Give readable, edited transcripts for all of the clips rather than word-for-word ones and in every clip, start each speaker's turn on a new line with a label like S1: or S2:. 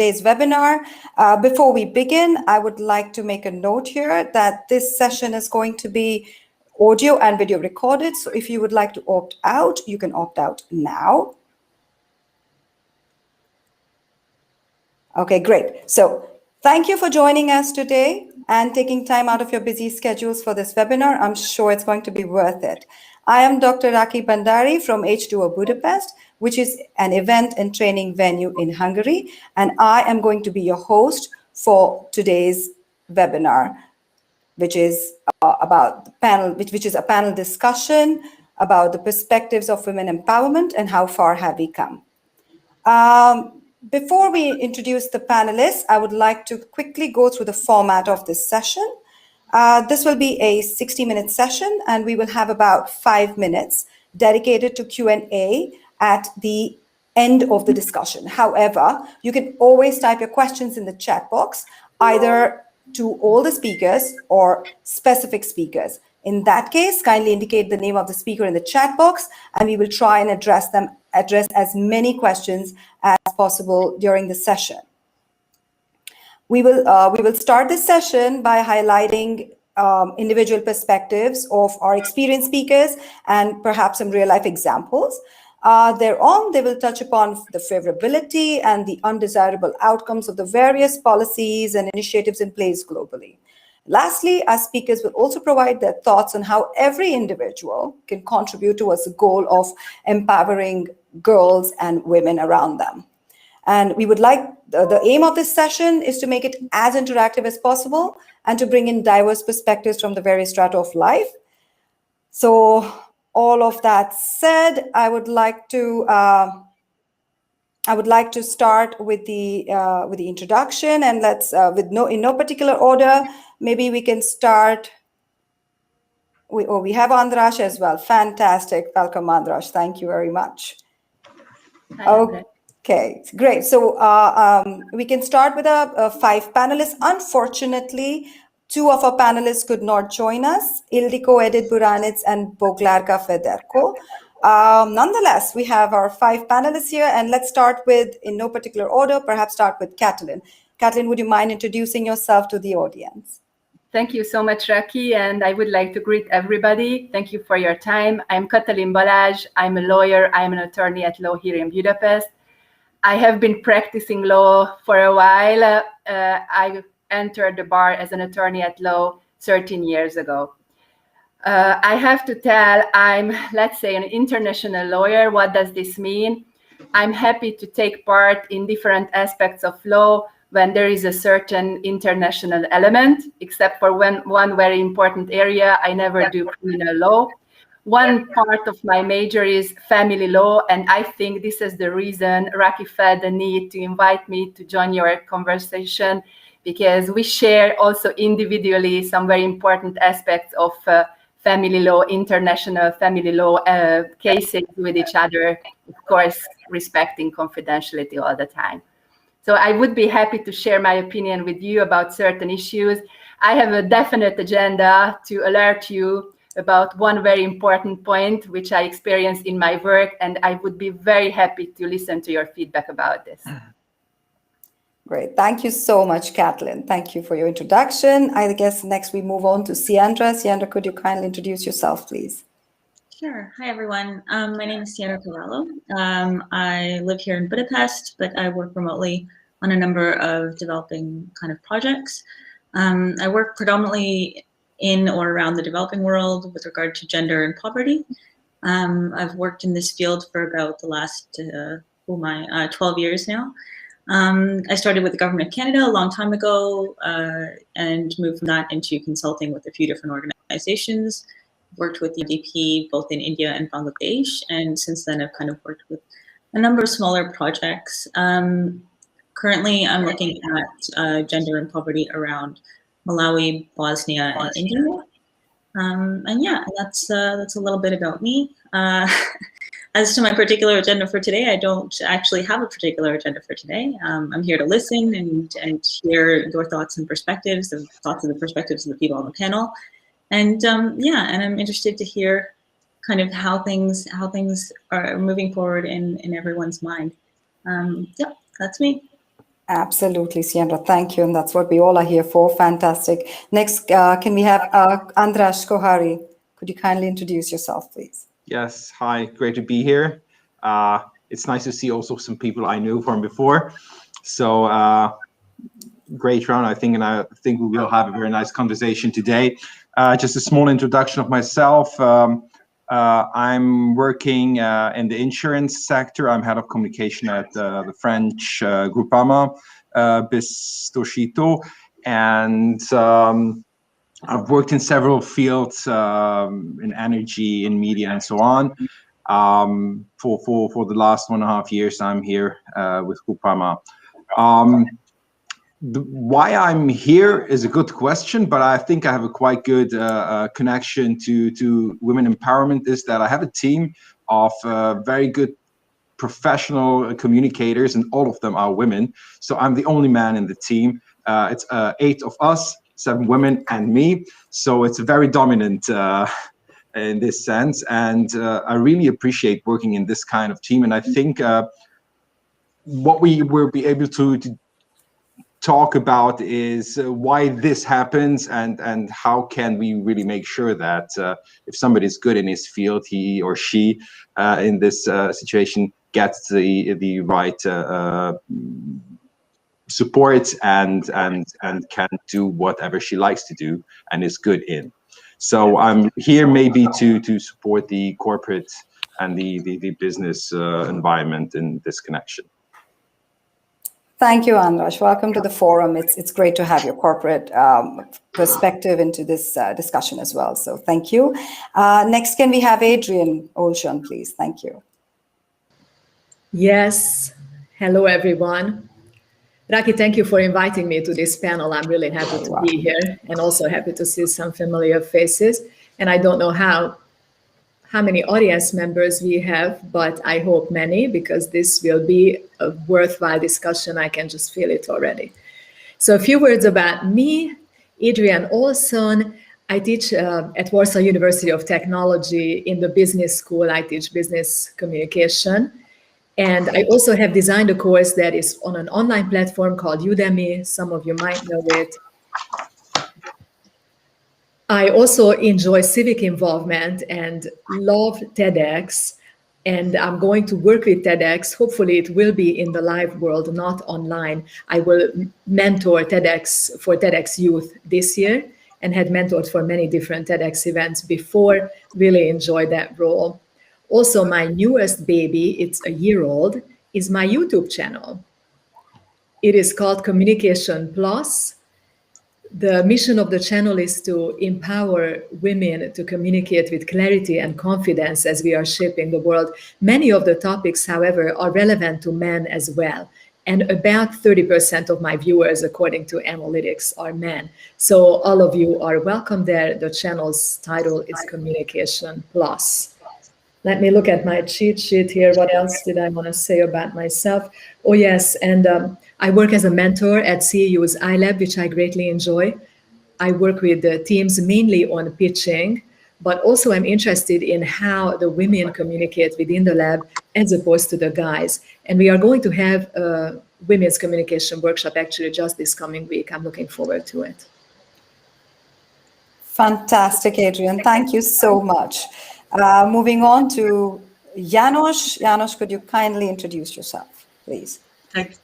S1: today's webinar. Before we begin, I would like to make a note here that this session is going to be audio and video recorded. So if you would like to opt out, you can opt out now. Okay, great. So thank you for joining us today and taking time out of your busy schedules for this webinar. I'm sure it's going to be worth it. I am Dr. Rakhi Bandari from H2O Budapest, which is an event and training venue in Hungary. And I am going to be your host for today's webinar, which is about the panel, which is a panel discussion about the perspectives of women empowerment and how far have we come. Before we introduce the panelists, I would like to quickly go through the format of this session. This will be a 60-minute session, and we will have about 5 minutes dedicated to Q&A at the end of the discussion. However, you can always type your questions in the chat box, either to all the speakers or specific speakers. In that case, kindly indicate the name of the speaker in the chat box, and we will try and address as many questions as possible during the session. We will start this session by highlighting individual perspectives of our experienced speakers and perhaps some real-life examples. Thereon, they will touch upon the favorability and the undesirable outcomes of the various policies and initiatives in place globally. Lastly, our speakers will also provide their thoughts on how every individual can contribute towards the goal of empowering girls and women around them. And we would like, the aim of this session is to make it as interactive as possible and to bring in diverse perspectives from the various strata of life. So all of that said, I would like to start with the introduction, and let's in no particular order. Maybe we can start. We have Andras as well. Fantastic. Welcome, Andras. Thank you very much.
S2: Hi,
S1: okay, great. So we can start with our 5 panelists. Unfortunately, 2 of our panelists could not join us, Ildiko Edith Buranitz and Boglarka Federko. Nonetheless, we have our 5 panelists here, and let's start with, in no particular order, perhaps start with Katalin. Katalin, would you mind introducing yourself to the audience?
S2: Thank you so much, Rakhi, and I would like to greet everybody. Thank you for your time. I'm Katalin Balázs. I'm a lawyer. I'm an attorney at law here in Budapest. I have been practicing law for a while. I entered the bar as an attorney at law 13 years ago. I have to tell, I'm, let's say, an international lawyer. What does this mean? I'm happy to take part in different aspects of law when there is a certain international element, except for one very important area. I never do criminal law. One part of my major is family law, and I think this is the reason Rakhi felt the need to invite me to join your conversation, because we share also individually some very important aspects of family law, international family law cases with each other, of course, respecting confidentiality all the time. So I would be happy to share my opinion with you about certain issues. I have a definite agenda to alert you about one very important point, which I experienced in my work, and I would be very happy to listen to your feedback about this.
S1: Great. Thank you so much, Katalin. Thank you for your introduction. I guess next we move on to Siandra. Siandra, could you kindly introduce yourself, please?
S3: Sure. Hi, everyone. My name is Siandra Cavallo. I live here in Budapest, but I work remotely on a number of developing kind of projects. I work predominantly in or around the developing world with regard to gender and poverty. I've worked in this field for about the last 12 years now. I started with the Government of Canada a long time ago and moved from that into consulting with a few different organizations. Worked with the UNDP both in India and Bangladesh, and since then I've kind of worked with a number of smaller projects. Currently, I'm looking at gender and poverty around Malawi, Bosnia, and India. And yeah, that's a little bit about me. As to my particular agenda for today, I don't actually have a particular agenda for today. I'm here to listen and hear your thoughts and perspectives, the thoughts and the perspectives of the people on the panel. And yeah, and I'm interested to hear kind of how things are moving forward in everyone's mind. Yeah, that's me.
S1: Absolutely, Sienra. Thank you. And that's what we all are here for. Fantastic. Next, can we have Andras Kohari? Could you kindly introduce yourself, please?
S4: Yes, hi, great to be here. It's nice to see also some people I knew from before. So great round, I think, and I think we will have a very nice conversation today. Just a small introduction of myself. I'm working in the insurance sector. I'm head of communication at the French Groupama Bistocito, and I've worked in several fields in energy, in media, and so on. For the last 1.5 years, I'm here with Groupama. Why I'm here is a good question, but I think I have a quite good connection to women empowerment. Is that I have a team of very good professional communicators, and all of them are women. So I'm the only man in the team. It's 8 of us, 7 women and me. So it's very dominant in this sense. And I really appreciate working in this kind of team. And I think what we will be able to talk about is why this happens, and how can we really make sure that if somebody is good in his field, he or she in this situation gets the right support and can do whatever she likes to do and is good in. So I'm here maybe to support the corporate and the business environment in this connection.
S1: Thank you, Andras. Welcome to the forum. It's great to have your corporate perspective into this discussion as well. So thank you. Next, can we have Adrian Olshan, please? Thank you.
S5: Yes. Hello, everyone. Raki, thank you for inviting me to this panel. I'm really happy to be here, and also happy to see some familiar faces. And I don't know how many audience members we have, but I hope many, because this will be a worthwhile discussion. I can just feel it already. So a few words about me. Adrian Olsson. I teach at Warsaw University of Technology in the business school. I teach business communication. And I also have designed a course that is on an online platform called Udemy. Some of you might know it. I also enjoy civic involvement and love TEDx, and I'm going to work with TEDx. Hopefully it will be in the live world, not online. I will mentor TEDx for TEDx Youth this year, and had mentored for many different TEDx events before. Really enjoy that role. Also, my newest baby, it's a year-old, is my YouTube channel. It is called Communication Plus. The mission of the channel is to empower women to communicate with clarity and confidence as we are shaping the world. Many of the topics, however, are relevant to men as well. And about 30% of my viewers, according to analytics, are men. So all of you are welcome there. The channel's title is Communication Plus. Let me look at my cheat sheet here. What else did I want to say about myself? Oh, yes. And I work as a mentor at CEU's iLab, which I greatly enjoy. I work with the teams mainly on pitching, but also I'm interested in how the women communicate within the lab as opposed to the guys. And we are going to have a women's communication workshop actually just this coming week. I'm looking forward to it.
S1: Fantastic, Adrian. Thank you so much. Moving on to Janos. Janos, could you kindly introduce yourself, please?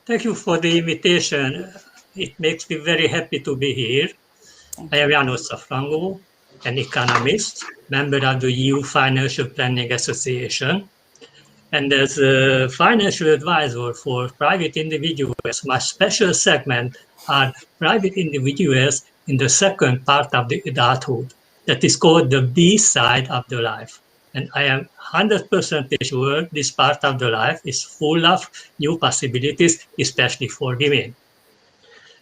S6: Thank you for the invitation. It makes me very happy to be here. I am Janos Safrango, an economist, member of the EU Financial Planning Association. And as a financial advisor for private individuals, my special segment are private individuals in the second part of the adulthood. That is called the B side of the life. And I am 100% sure this part of the life is full of new possibilities, especially for women.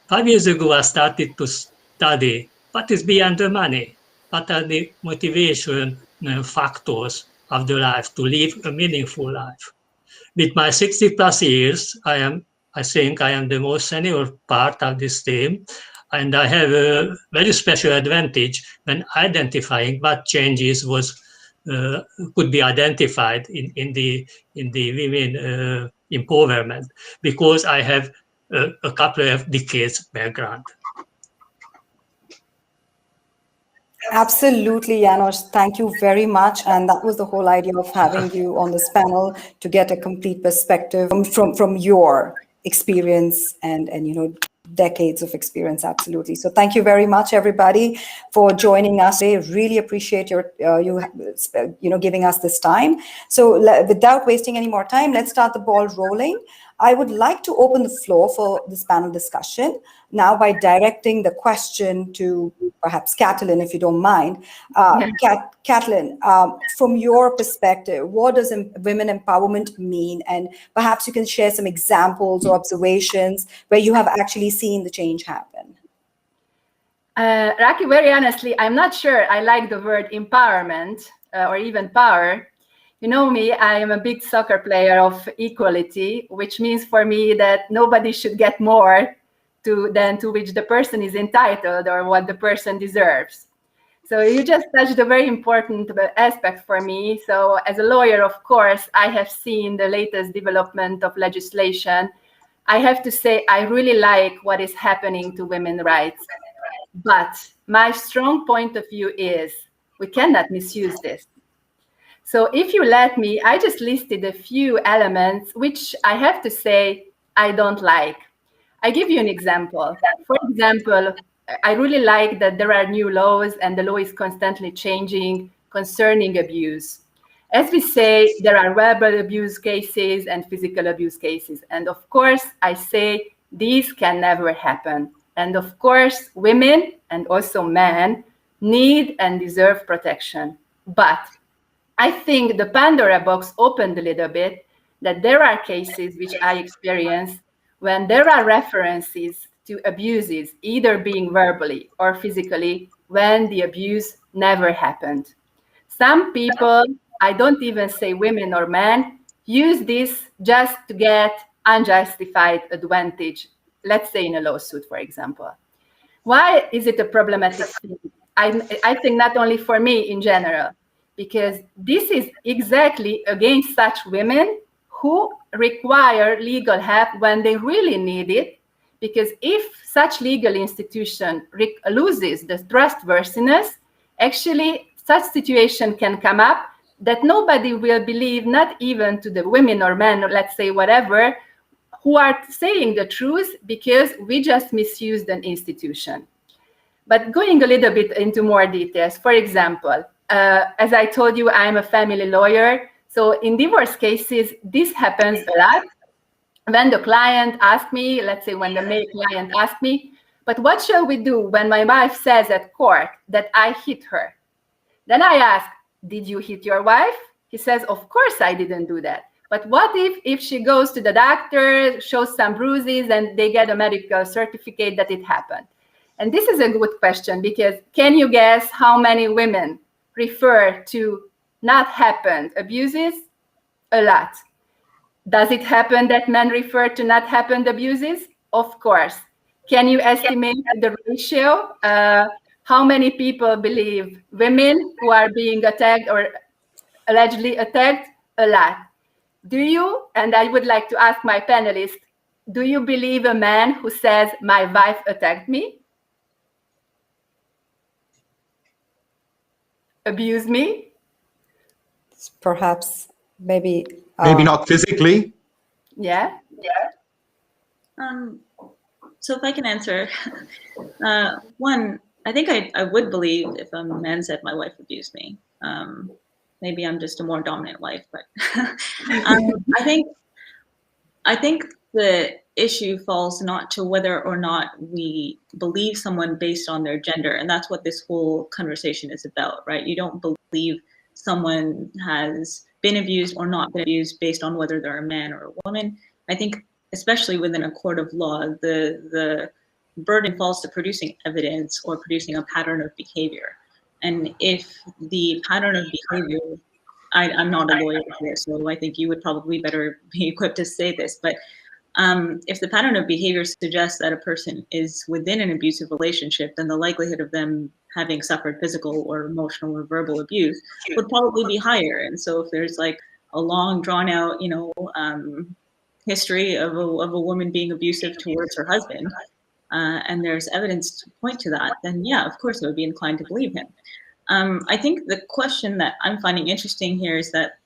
S6: 5 years ago, I started to study what is beyond the money, what are the motivation factors of the life to live a meaningful life. With my 60+ years, I think I am the most senior part of this team. And I have a very special advantage when identifying what changes could be identified in the women empowerment, because I have a couple of decades background.
S1: Absolutely, Janos. Thank you very much. And that was the whole idea of having you on this panel, to get a complete perspective from your experience and decades of experience. Absolutely. So thank you very much, everybody, for joining us today. Really appreciate your giving us this time. So without wasting any more time, let's start the ball rolling. I would like to open the floor for this panel discussion now by directing the question to perhaps Katalin, if you don't mind. Katalin, from your perspective, what does women empowerment mean? And perhaps you can share some examples or observations where you have actually seen the change happen.
S2: Raki, very honestly, I'm not sure I like the word empowerment or even power. You know me, I am a big soccer player of equality, which means for me that nobody should get more than to which the person is entitled or what the person deserves. So you just touched a very important aspect for me. So as a lawyer, of course, I have seen the latest development of legislation. I have to say, I really like what is happening to women's rights. But my strong point of view is we cannot misuse this. So if you let me, I just listed a few elements which I have to say I don't like. I give you an example. For example, I really like that there are new laws and the law is constantly changing concerning abuse. As we say, there are verbal abuse cases and physical abuse cases. And of course, I say these can never happen. And of course, women and also men need and deserve protection. But I think the Pandora box opened a little bit, that there are cases which I experienced when there are references to abuses, either being verbally or physically, when the abuse never happened. Some people, I don't even say women or men, use this just to get unjustified advantage, let's say in a lawsuit, for example. Why is it a problematic thing? I think not only for me in general, because this is exactly against such women who require legal help when they really need it. Because if such legal institution loses the trustworthiness, actually such situation can come up that nobody will believe, not even to the women or men, or let's say whatever, who are saying the truth, because we just misused an institution. But going a little bit into more details, for example, as I told you, I'm a family lawyer. So in divorce cases, this happens a lot. When the client asks me, let's say when the male client asks me, but what shall we do when my wife says at court that I hit her? Then I ask, did you hit your wife? He says, of course I didn't do that. But what if she goes to the doctor, shows some bruises, and they get a medical certificate that it happened? And this is a good question, because can you guess how many women refer to not happened abuses? A lot. Does it happen that men refer to not happened abuses? Of course. Can you estimate the ratio? How many people believe women who are being attacked or allegedly attacked? A lot. Do you, and I would like to ask my panelists, do you believe a man who says, my wife attacked me? Abuse me?
S1: Perhaps, maybe
S4: not physically.
S2: Yeah.
S3: So if I can answer, one, I think I would believe if a man said my wife abused me. Maybe I'm just a more dominant wife, but I think the issue falls not to whether or not we believe someone based on their gender, and that's what this whole conversation is about, right? You don't believe someone has been abused or not been abused based on whether they're a man or a woman. I think, especially within a court of law, the burden falls to producing evidence or producing a pattern of behavior. And if the pattern of behavior, I'm not a lawyer here, so I think you would probably better be equipped to say this, but if the pattern of behavior suggests that a person is within an abusive relationship, then the likelihood of them having suffered physical or emotional or verbal abuse would probably be higher. And so if there's like a long drawn out, history of a woman being abusive towards her husband, and there's evidence to point to that, then yeah, of course I would be inclined to believe him. I think the question that I'm finding interesting here is that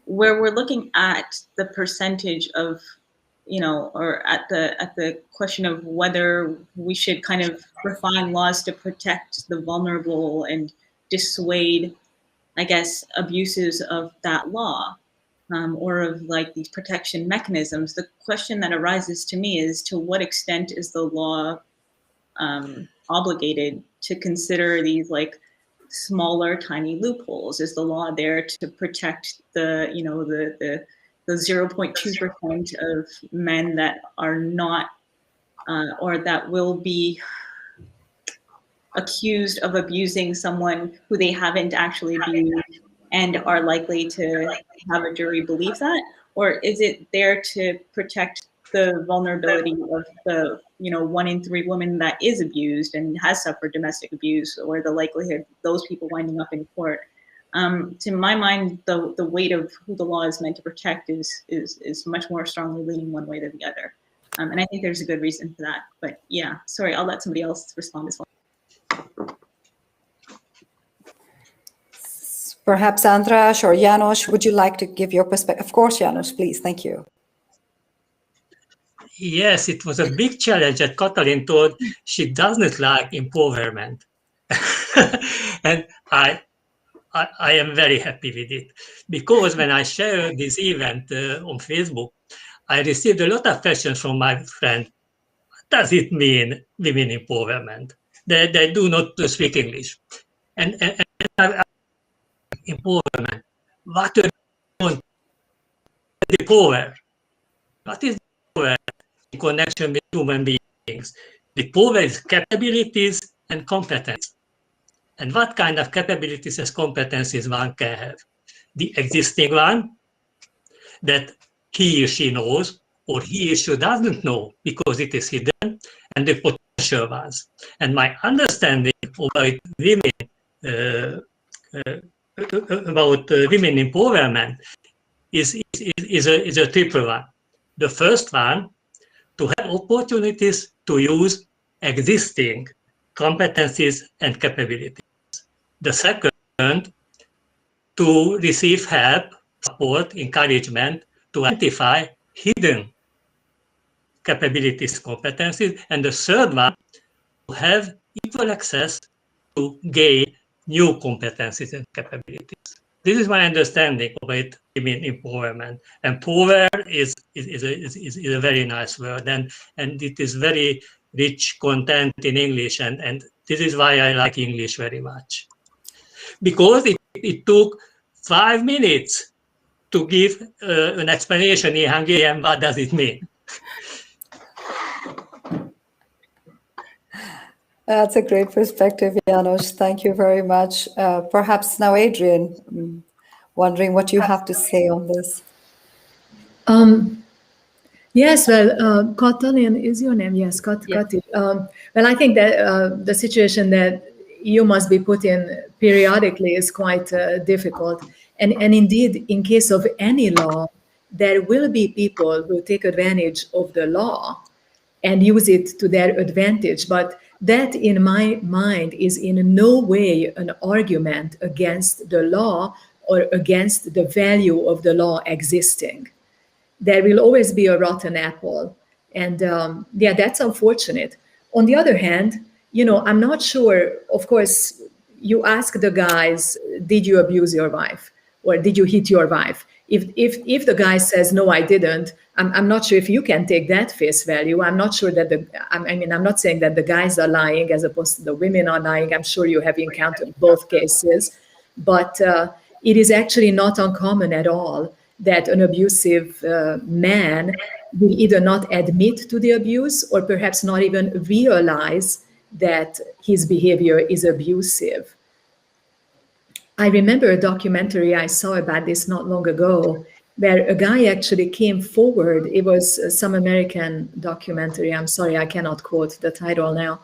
S3: where we're looking at the percentage of, or at the question of whether we should kind of refine laws to protect the vulnerable and dissuade, I guess, abuses of that law, or of like these protection mechanisms. The question that arises to me is, to what extent is the law obligated to consider these like smaller, tiny loopholes? Is the law there to protect the 0.2% of men that are not, or that will be accused of abusing someone who they haven't actually abused and are likely to have a jury believe that? Or is it there to protect the vulnerability of the 1 in 3 women that is abused and has suffered domestic abuse, or the likelihood of those people winding up in court? To my mind, the weight of who the law is meant to protect is much more strongly leaning one way than the other. And I think there's a good reason for that. But yeah, sorry, I'll let somebody else respond as well.
S1: Perhaps Andras or János, would you like to give your perspective? Of course, János, please. Thank you.
S6: Yes, it was a big challenge that Katalin told she doesn't like empowerment. And I am very happy with it, because when I shared this event on Facebook, I received a lot of questions from my friends. What does it mean, women empowerment? They do not speak English. And empowerment, what do you want? The power. What is the power in connection with human beings? The power is capabilities and competence. And what kind of capabilities and competencies one can have? The existing one that he or she knows, or he or she doesn't know because it is hidden, and the potential ones. And my understanding about women empowerment is a triple one. The first one, to have opportunities to use existing competencies and capabilities. The second, to receive help, support, encouragement to identify hidden capabilities, competencies. And the third one, to have equal access to gain new competencies and capabilities. This is my understanding about women empowerment. And power is a very nice word, and it is very rich content in English, and this is why I like English very much. Because it took 5 minutes to give an explanation in Hungarian, what does it mean?
S1: That's a great perspective, János. Thank you very much. Perhaps now, Adrian, wondering what you have to say on this.
S5: Yes, well, Katalin is your name. Yes, Kati. Well, I think that the situation that you must be put in periodically is quite difficult. And indeed, in case of any law, there will be people who take advantage of the law and use it to their advantage. But that, in my mind, is in no way an argument against the law or against the value of the law existing. There will always be a rotten apple. And yeah, that's unfortunate. On the other hand, I'm not sure, of course, you ask the guys, did you abuse your wife? Or did you hit your wife? If the guy says, no, I didn't, I'm not sure if you can take that face value. I'm not sure that I'm not saying that the guys are lying as opposed to the women are lying. I'm sure you have encountered both cases. But it is actually not uncommon at all that an abusive man will either not admit to the abuse or perhaps not even realize that his behavior is abusive. I remember a documentary I saw about this not long ago, where a guy actually came forward. It was some American documentary. I'm sorry, I cannot quote the title now.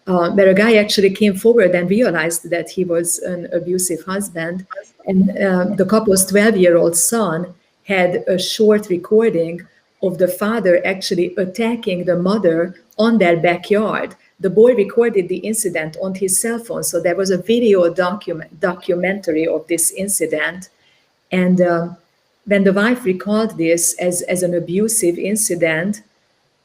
S5: Where a guy actually came forward and realized that he was an abusive husband, and the couple's 12-year-old son had a short recording of the father actually attacking the mother on their backyard. The boy recorded the incident on his cell phone, so there was a video documentary of this incident. And when the wife recalled this as an abusive incident,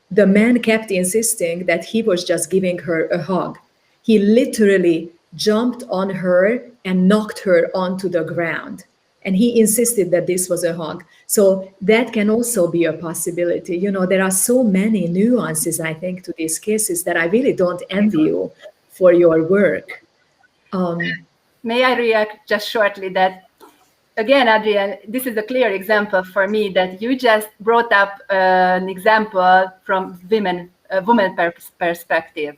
S5: the man kept insisting that he was just giving her a hug. He literally jumped on her and knocked her onto the ground. And he insisted that this was a hug. So that can also be a possibility. You know, there are so many nuances, I think, to these cases that I really don't envy you for your work.
S2: May I react just shortly that, again, Adrian, this is a clear example for me that you just brought up an example from a woman perspective.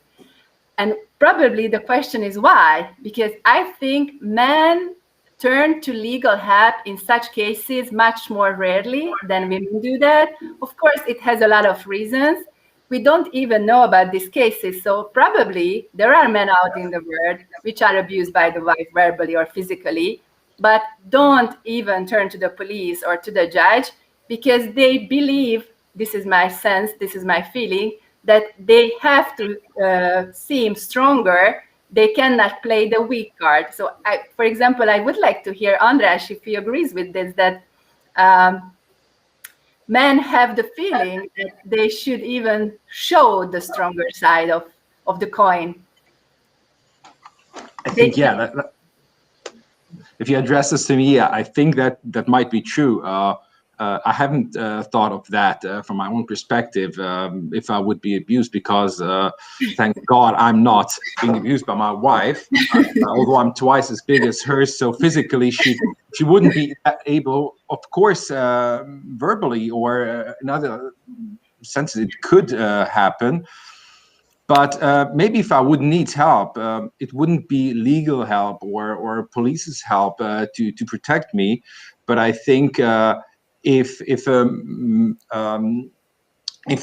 S2: And probably the question is why? Because I think men turn to legal help in such cases much more rarely than women do that. Of course, it has a lot of reasons. We don't even know about these cases. So probably there are men out in the world which are abused by the wife verbally or physically, but don't even turn to the police or to the judge because they believe, this is my sense, this is my feeling, that they have to seem stronger. They cannot play the weak card. So, for example, I would like to hear András if he agrees with this, that men have the feeling that they should even show the stronger side of the coin.
S4: I think, yeah, if you address this to me, yeah, I think that might be true. I haven't thought of that from my own perspective, if I would be abused, because thank God I'm not being abused by my wife, although I'm twice as big as her. So physically, she wouldn't be able, of course, verbally or in other senses, it could happen. But maybe if I would need help, it wouldn't be legal help or police's help to protect me. But I think if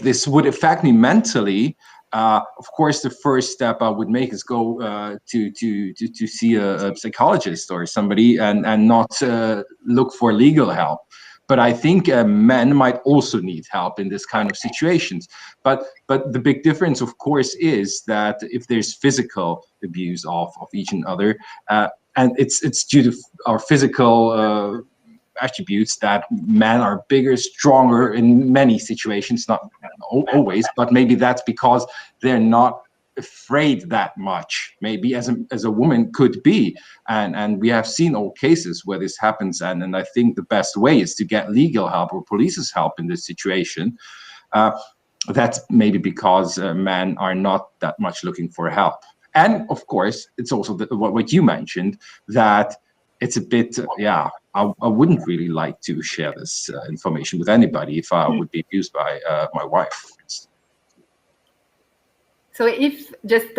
S4: this would affect me mentally, of course, the first step I would make is go to see a psychologist or somebody and not look for legal help. But I think men might also need help in this kind of situations. But the big difference, of course, is that if there's physical abuse of each other, and it's due to our physical attributes that men are bigger, stronger in many situations, not always, but maybe that's because they're not afraid that much, maybe as a woman could be, and we have seen all cases where this happens, and I think the best way is to get legal help or police's help in this situation. That's maybe because men are not that much looking for help, and of course it's also what you mentioned, that it's a bit I wouldn't really like to share this information with anybody if I would be abused by my wife.
S2: So if just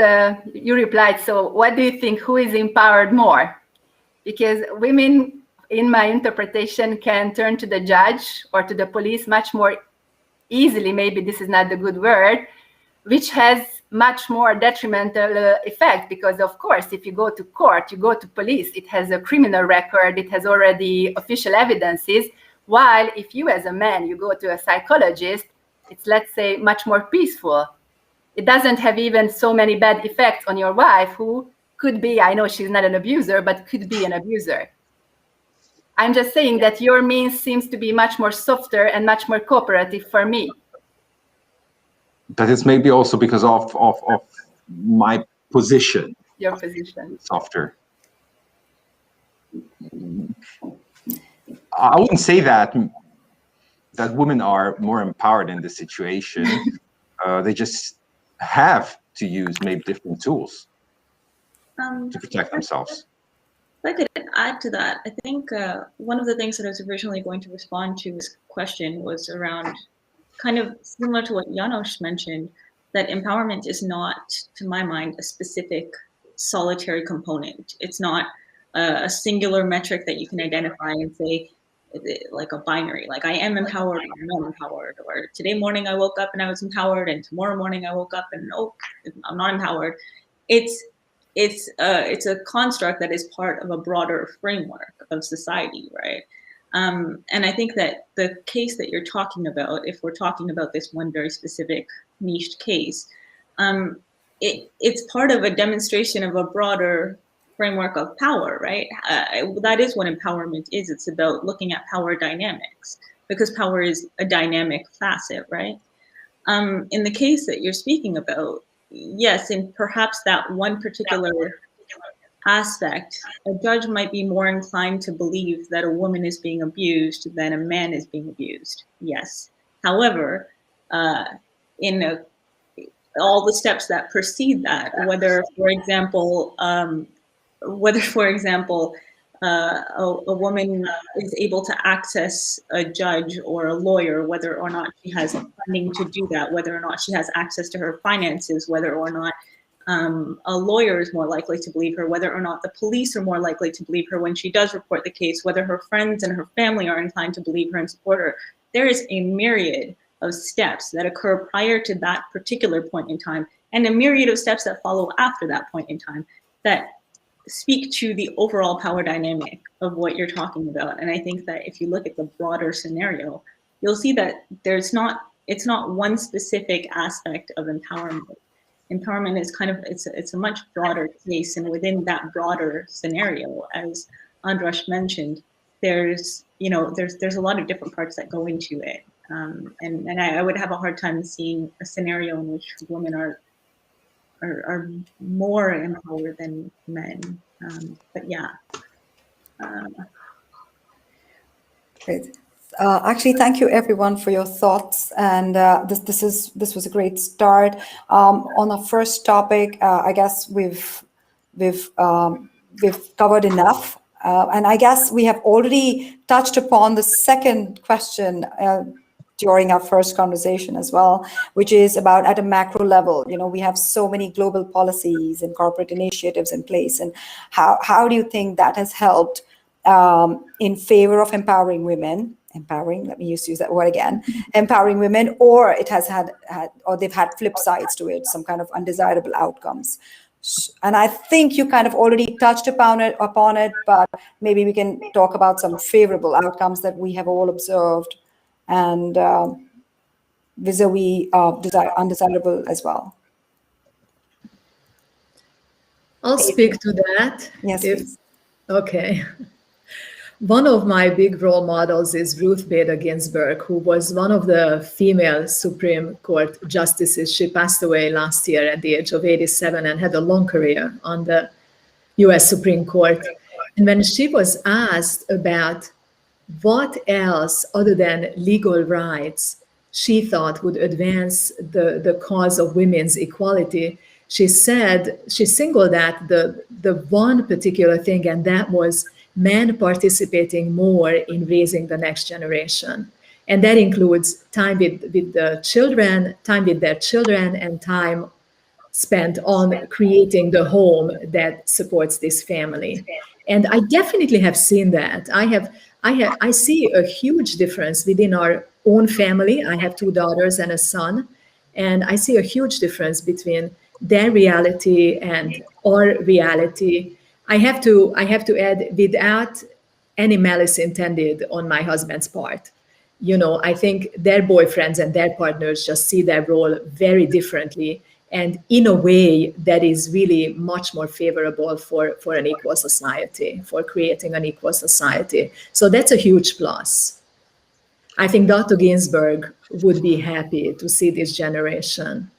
S2: you replied, so what do you think, who is empowered more? Because women, in my interpretation, can turn to the judge or to the police much more easily, maybe this is not the good word, which has much more detrimental effect, because of course, if you go to court, you go to police, it has a criminal record, it has already official evidences, while if you as a man, you go to a psychologist, it's, let's say, much more peaceful. It doesn't have even so many bad effects on your wife, who could be, I know she's not an abuser, but could be an abuser. I'm just saying that your means seems to be much more softer and much more cooperative for me.
S4: But it's maybe also because of my position.
S2: Your position.
S4: Softer. I wouldn't say that women are more empowered in this situation. They just have to use maybe different tools to protect themselves.
S3: If I could add to that, I think one of the things that I was originally going to respond to this question was around kind of similar to what János mentioned, that empowerment is not, to my mind, a specific solitary component. It's not a singular metric that you can identify and say, like a binary, like I am empowered, I'm not empowered, or today morning I woke up and I was empowered, and tomorrow morning I woke up and I'm not empowered. It's a construct that is part of a broader framework of society, right? And I think that the case that you're talking about, if we're talking about this one very specific niched case, it's part of a demonstration of a broader framework of power, right? That is what empowerment is. It's about looking at power dynamics, because power is a dynamic facet, right? In the case that you're speaking about, yes, in perhaps that one particular aspect, a judge might be more inclined to believe that a woman is being abused than a man is being abused. Yes. However, all the steps that precede that, whether, for example, a woman is able to access a judge or a lawyer, whether or not she has funding to do that, whether or not she has access to her finances, whether or not a lawyer is more likely to believe her, whether or not the police are more likely to believe her when she does report the case, whether her friends and her family are inclined to believe her and support her. There is a myriad of steps that occur prior to that particular point in time, and a myriad of steps that follow after that point in time that speak to the overall power dynamic of what you're talking about. And I think that if you look at the broader scenario, you'll see that it's not one specific aspect of empowerment. Empowerment is it's a much broader case, and within that broader scenario, as Andras mentioned, there's a lot of different parts that go into it. And I would have a hard time seeing a scenario in which women are more empowered than men. But yeah.
S1: Great. Actually, thank you everyone for your thoughts, and this was a great start. On our first topic, I guess we've covered enough, and I guess we have already touched upon the second question during our first conversation as well, which is about at a macro level. We have so many global policies and corporate initiatives in place, and how do you think that has helped in favor of empowering women? Let me use that word again, empowering women, or it has or they've had flip sides to it, some kind of undesirable outcomes. And I think you kind of already touched upon it, but maybe we can talk about some favorable outcomes that we have all observed, and vis-a-vis undesirable as well.
S5: I'll speak to that.
S1: Yes, please.
S5: Okay. One of my big role models is Ruth Bader Ginsburg, who was one of the female Supreme Court justices. She passed away last year at the age of 87 and had a long career on the US Supreme Court. And when she was asked about what else other than legal rights she thought would advance the cause of women's equality, she said, she singled out the one particular thing, and that was men participating more in raising the next generation. And that includes time with the children, time with their children, and time spent on creating the home that supports this family. And I definitely have seen that. I see a huge difference within our own family. I have 2 daughters and a son, and I see a huge difference between their reality and our reality. I have to add, without any malice intended on my husband's part. I think their boyfriends and their partners just see their role very differently, and in a way that is really much more favorable for an equal society, for creating an equal society. So that's a huge plus. I think Dr. Ginsburg would be happy to see this generation.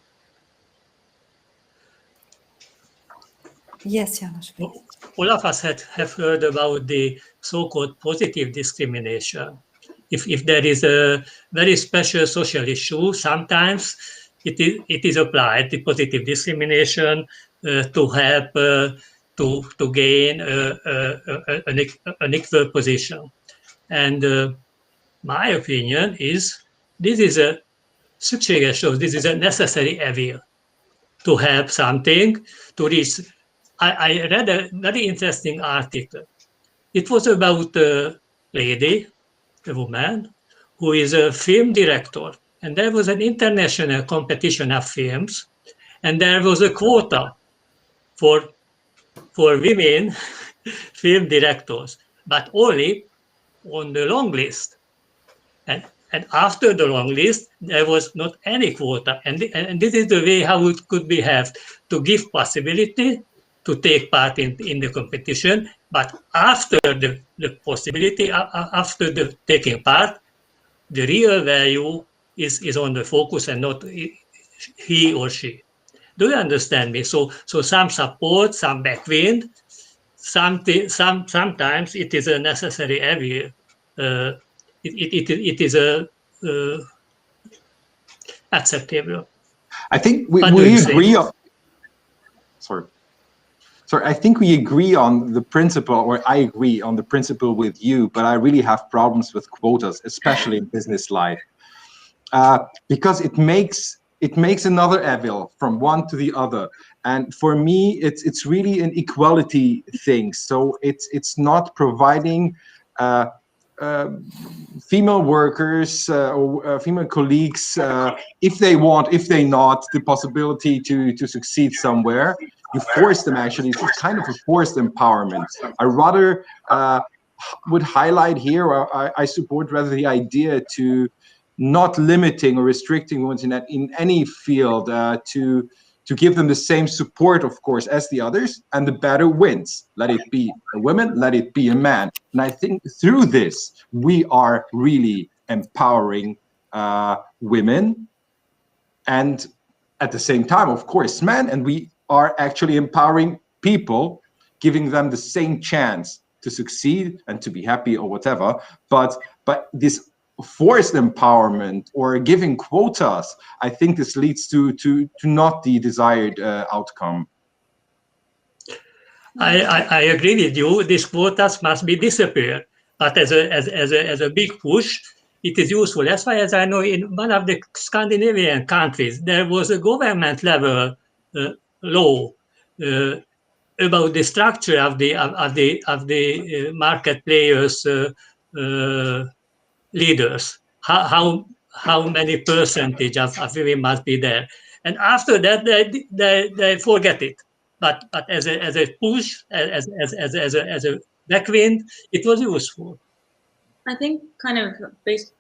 S1: Yes, Janos, please.
S6: All of us have heard about the so-called positive discrimination. If there is a very special social issue, sometimes it is applied, the positive discrimination, to help to gain an equal position. And my opinion is this is a szükséges, this is a necessary evil to help something to reach. I read a very interesting article. It was about a lady, a woman, who is a film director. And there was an international competition of films. And there was a quota for women film directors. But only on the long list. And after the long list, there was not any quota. And this is the way how it could be have to give possibility to take part in the competition. But after the possibility, after the taking part, the real value is on the focus and not he or she. Do you understand me? So some support, some backwind, sometimes it is a necessary evil. It is acceptable.
S4: I think we
S6: say?
S4: agree on. Sorry, I think we agree on the principle, or I agree on the principle with you, but I really have problems with quotas, especially in business life, because it makes another evil from one to the other. And for me, it's really an equality thing. So it's not providing female workers or female colleagues, if they want, if they not, the possibility to succeed somewhere. You force them, actually. It's kind of a forced empowerment. I rather would highlight here, or I support rather the idea to not limiting or restricting women in any field, to give them the same support, of course, as the others, and the better wins. Let it be a woman, let it be a man. And I think through this, we are really empowering women, and at the same time, of course, men, and we are actually empowering people, giving them the same chance to succeed and to be happy or whatever. But this forced empowerment or giving quotas, I think this leads to not the desired outcome.
S6: I agree with you. These quotas must be disappeared, but as a big push, it is useful. As far as I know, in one of the Scandinavian countries, there was a government level law about the structure of the market players. Leaders, how many percentage of women must be there, and after that they forget it. But as a push, as a backwind, it was useful.
S3: I think kind of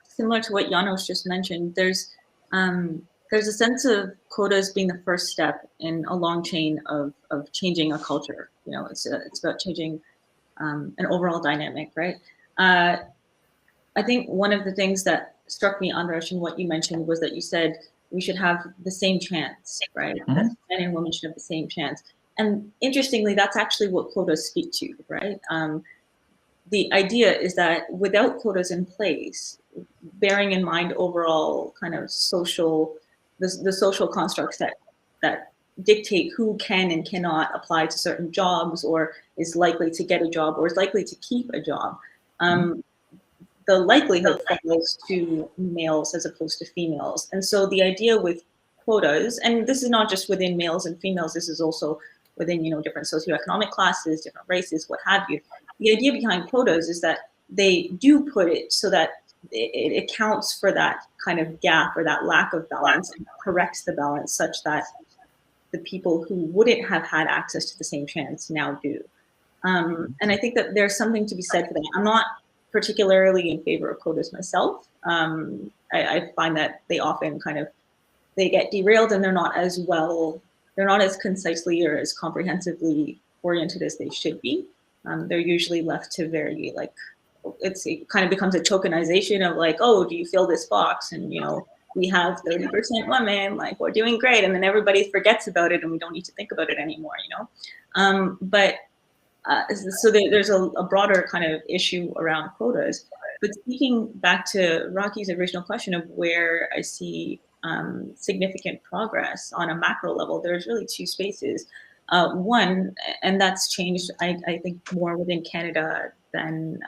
S3: similar to what Janos just mentioned. There's a sense of quotas being the first step in a long chain of changing a culture. You know, it's about changing an overall dynamic, right? I think one of the things that struck me, Andras, in what you mentioned was that you said we should have the same chance, right?
S4: Mm-hmm.
S3: That men and women should have the same chance. And interestingly, that's actually what quotas speak to, right? The idea is that without quotas in place, bearing in mind overall kind of the social constructs that dictate who can and cannot apply to certain jobs, or is likely to get a job, or is likely to keep a job, the likelihood falls to males as opposed to females. And so the idea with quotas, and this is not just within males and females, this is also within, you know, different socioeconomic classes, different races, what have you. The idea behind quotas is that they do put it so that it accounts for that kind of gap or that lack of balance, and corrects the balance such that the people who wouldn't have had access to the same chance now do. And I think that there's something to be said for that. I'm not particularly in favor of quotas myself. I find that they often they get derailed, and they're not as concisely or as comprehensively oriented as they should be. They're usually left to very it kind of becomes a tokenization of like, oh, do you fill this box? And, you know, we have 30% women, like we're doing great. And then everybody forgets about it and we don't need to think about it anymore, you know? So there's a broader kind of issue around quotas. But speaking back to Rocky's original question of where I see significant progress on a macro level, there's really two spaces. One, and that's changed, I think, more within Canada than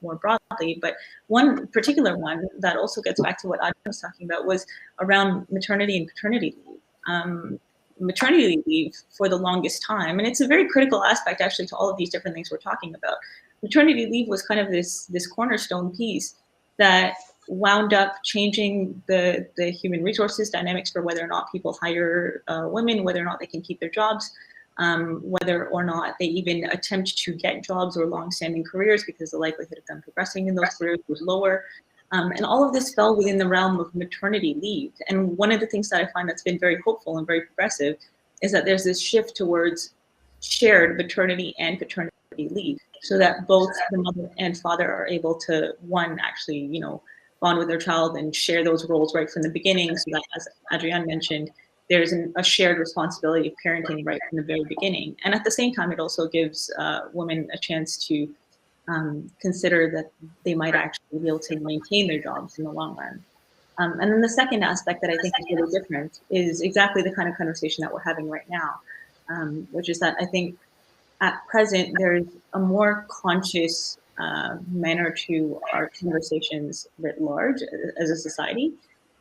S3: more broadly, but one particular one that also gets back to what I was talking about was around maternity and paternity leave. Maternity leave for the longest time, and it's a very critical aspect actually to all of these different things we're talking about. Maternity leave was kind of this cornerstone piece that wound up changing the human resources dynamics for whether or not people hire women, whether or not they can keep their jobs. whether or not they even attempt to get jobs or long-standing careers, because the likelihood of them progressing in those careers was lower. And all of this fell within the realm of maternity leave. And one of the things that I find that's been very hopeful and very progressive is that there's this shift towards shared maternity and paternity leave, so that both the mother and father are able to, one, actually, you know, bond with their child and share those roles right from the beginning, so that, as Adrienne mentioned, there's a shared responsibility of parenting right from the very beginning. And at the same time, it also gives women a chance to consider that they might actually be able to maintain their jobs in the long run. And then the second aspect that I think is really different is exactly the kind of conversation that we're having right now, which is that I think at present there's a more conscious manner to our conversations writ large as a society,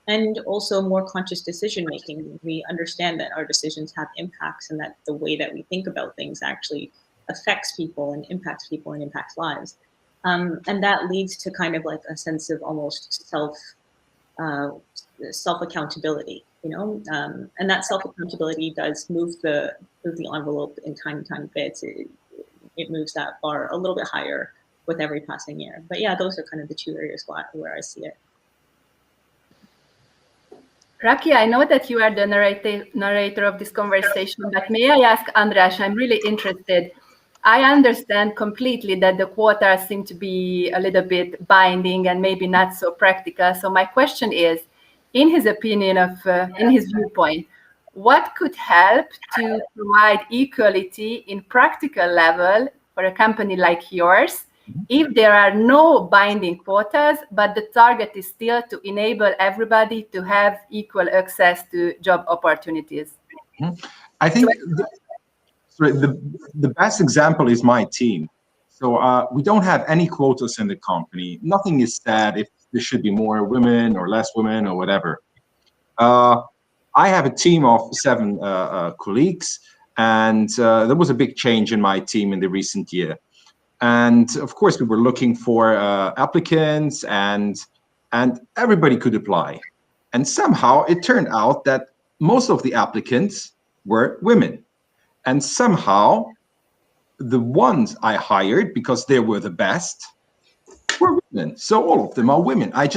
S3: and also more conscious decision making. We understand that our decisions have impacts, and that the way that we think about things actually affects people and impacts lives. And that leads to kind of like a sense of almost self accountability, you know, and that self accountability does move the envelope in tiny bits. It moves that bar a little bit higher with every passing year. But yeah, those are kind of the two areas where I see it.
S2: Raki, I know that you are the narrator of this conversation, but may I ask András, I'm really interested. I understand completely that the quotas seem to be a little bit binding and maybe not so practical. So my question is, in his opinion, in his viewpoint, what could help to provide equality in practical level for a company like yours, if there are no binding quotas, but the target is still to enable everybody to have equal access to job opportunities?
S4: I think the best example is my team. So we don't have any quotas in the company. Nothing is said if there should be more women or less women or whatever. I have a team of 7 colleagues, and there was a big change in my team in the recent year. And of course, we were looking for applicants, and everybody could apply. And somehow it turned out that most of the applicants were women. And somehow the ones I hired, because they were the best, were women. So all of them are women. I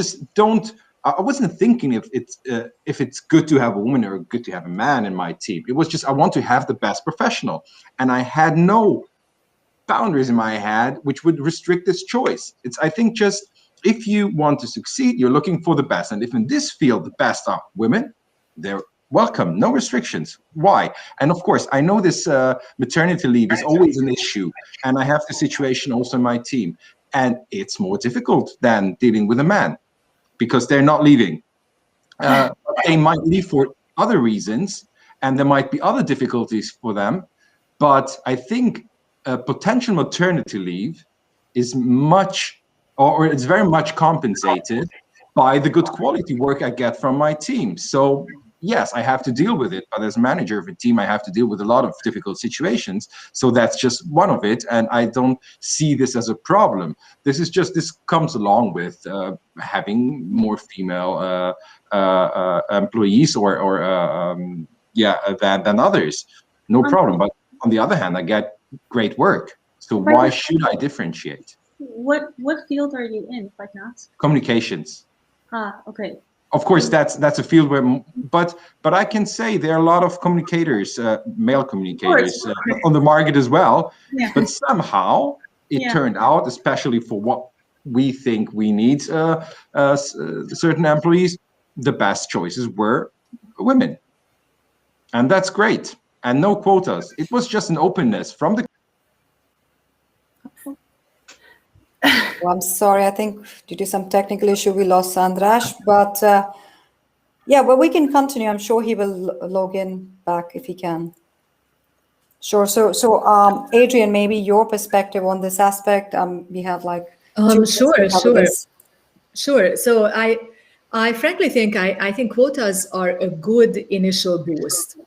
S4: wasn't thinking if it's good to have a woman or good to have a man in my team. It was just, I want to have the best professional. And I had no boundaries in my head which would restrict this choice. I think just, if you want to succeed, you're looking for the best. And if in this field the best are women, they're welcome, no restrictions. Why? And of course, I know this maternity leave is always an issue. And I have the situation also in my team. And it's more difficult than dealing with a man, because they're not leaving. They might leave for other reasons, and there might be other difficulties for them. But I think potential maternity leave is much, or it's very much compensated by the good quality work I get from my team. So yes, I have to deal with it, but as manager of a team, I have to deal with a lot of difficult situations. So that's just one of it, and I don't see this as a problem. This comes along with having more female employees than others. No problem. But on the other hand, I get great work. So why should I differentiate?
S3: What field are you in, if I can ask?
S4: Communications.
S3: Okay.
S4: Of course, that's a field where, but I can say there are a lot of communicators, male communicators on the market as well. Yeah. But somehow it turned out, especially for what we think we need certain employees, the best choices were women. And that's great. And no quotas. It was just an openness from the.
S1: Well, I'm sorry, I think due to some technical issue, we lost András, but well, we can continue. I'm sure he will log in back if he can. Sure. So Adrienne, maybe your perspective on this aspect. We have like
S5: sure. So I frankly think I think quotas are a good initial boost,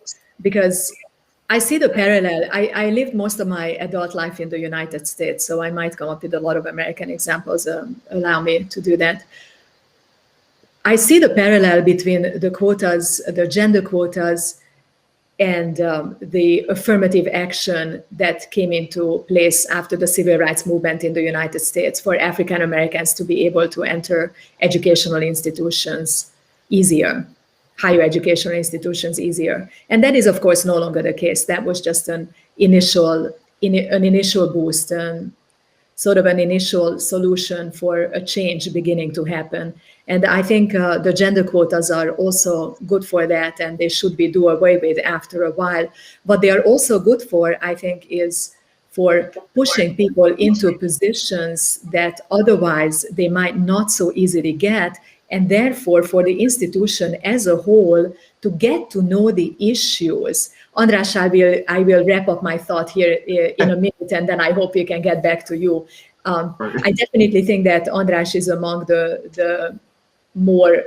S5: because I see the parallel. I lived most of my adult life in the United States, so I might come up with a lot of American examples. Allow me to do that. I see the parallel between the quotas, the gender quotas, and the affirmative action that came into place after the civil rights movement in the United States for African Americans to be able to enter educational institutions easier, higher educational institutions easier. And that is, of course, no longer the case. That was just an initial boost, sort of an initial solution for a change beginning to happen. And I think the gender quotas are also good for that, and they should be do away with after a while. What they are also good for, I think, is for pushing people into positions that otherwise they might not so easily get, and therefore for the institution as a whole to get to know the issues. András, I will wrap up my thought here in a minute, and then I hope we can get back to you. I definitely think that András is among the more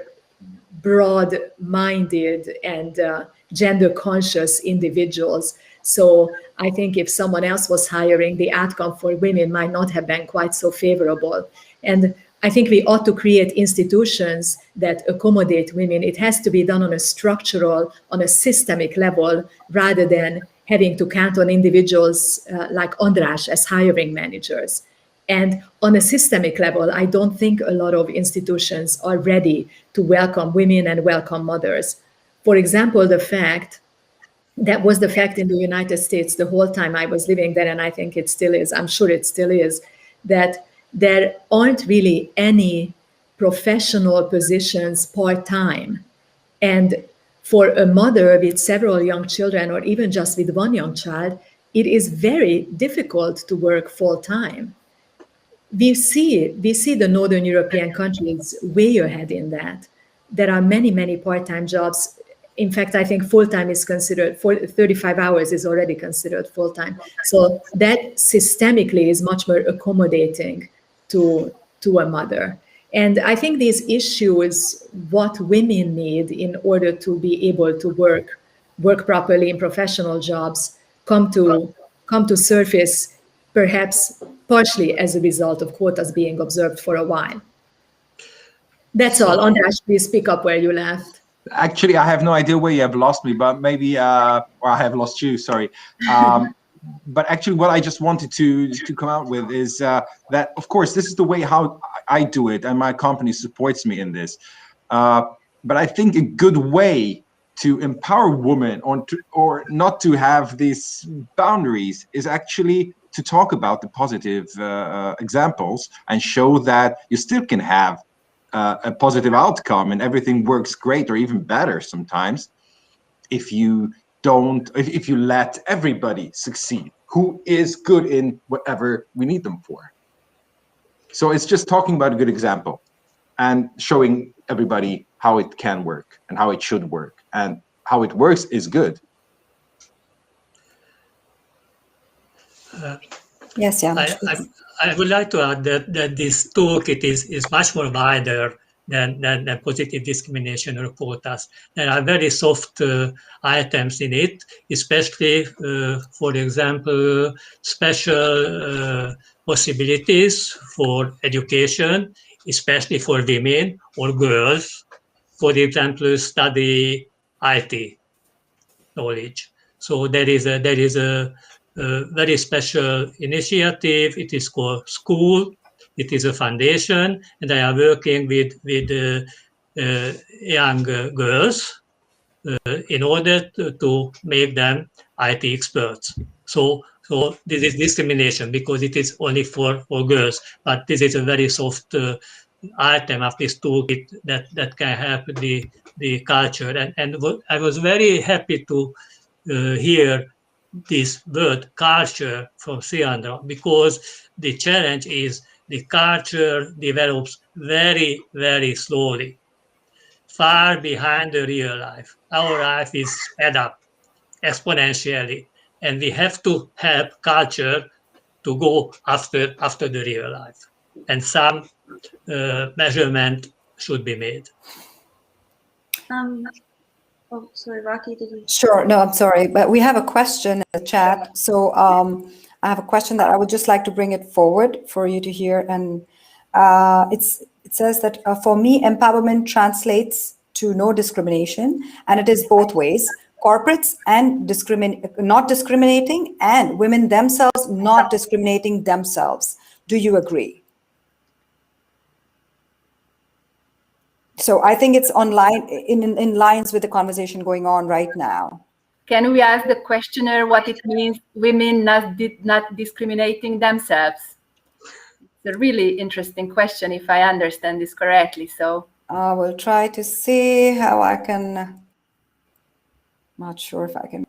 S5: broad-minded and gender-conscious individuals. So I think if someone else was hiring, the outcome for women might not have been quite so favorable. And I think we ought to create institutions that accommodate women. It has to be done on a structural, on a systemic level, rather than having to count on individuals like András as hiring managers. And on a systemic level, I don't think a lot of institutions are ready to welcome women and welcome mothers. For example, that was the fact in the United States the whole time I was living there, and I think it still is, I'm sure it still is, that there aren't really any professional positions part-time. And for a mother with several young children, or even just with one young child, it is very difficult to work full-time. We see the Northern European countries way ahead in that. There are many, many part-time jobs. In fact, I think full-time is considered, 35 hours is already considered full-time. So that systemically is much more accommodating to a mother. And I think these issues, what women need in order to be able to work properly in professional jobs, come to surface, perhaps partially as a result of quotas being observed for a while. That's all. András, please pick up where you left.
S4: Actually, I have no idea where you have lost me, but maybe, or I have lost you, sorry. But actually, what I just wanted to come out with is that, of course, this is the way how I do it, and my company supports me in this. But I think a good way to empower women or not to have these boundaries is actually to talk about the positive examples and show that you still can have a positive outcome and everything works great or even better sometimes if you let everybody succeed who is good in whatever we need them for. So it's just talking about a good example and showing everybody how it can work and how it should work, and how it works is good.
S1: Yes, yeah.
S6: I would like to add that this toolkit is much more wider than positive discrimination or quotas. There are very soft items in it, especially, for example, special possibilities for education, especially for women or girls, for example, study IT knowledge. So there is a very special initiative. It is called School. It is a foundation, and I am working with young girls in order to make them IT experts. So this is discrimination because it is only for girls, but this is a very soft item of this toolkit that can help the culture. And I was very happy to hear this word culture from Sandra, because the challenge is the culture develops very, very slowly, far behind the real life. Our life is sped up exponentially, and we have to help culture to go after the real life. And some measurement should be made.
S3: Oh, sorry, Rocky, did you?
S1: Sure. No, I'm sorry, but we have a question in the chat. So I have a question that I would just like to bring it forward for you to hear. And it says that for me, empowerment translates to no discrimination, and it is both ways. corporates and not discriminating, and women themselves not discriminating themselves. Do you agree? So I think it's in lines with the conversation going on right now.
S2: Can we ask the questioner what it means, women not discriminating themselves? It's a really interesting question, if I understand this correctly. So
S1: I will try to see how I can. Not sure if I can.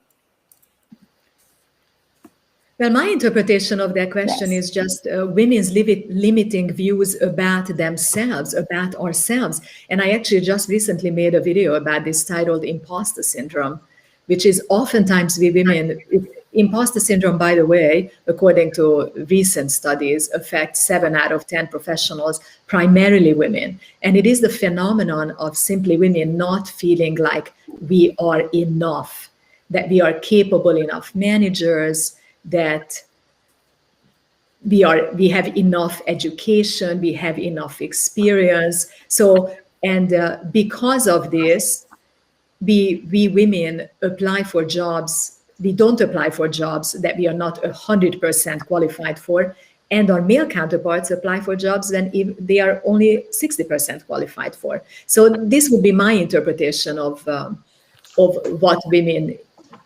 S5: Well, my interpretation of that question is just women's limiting views about themselves, about ourselves. And I actually just recently made a video about this titled Imposter Syndrome, which is oftentimes we women, imposter syndrome, by the way, according to recent studies, affects 7 out of 10 professionals, primarily women. And it is the phenomenon of simply women not feeling like we are enough, that we are capable enough managers, that we have enough education, we have enough experience. So, and because of this, we women apply for jobs. We don't apply for jobs that we are not 100% qualified for, and our male counterparts apply for jobs when they are only 60% qualified for. So this would be my interpretation of what women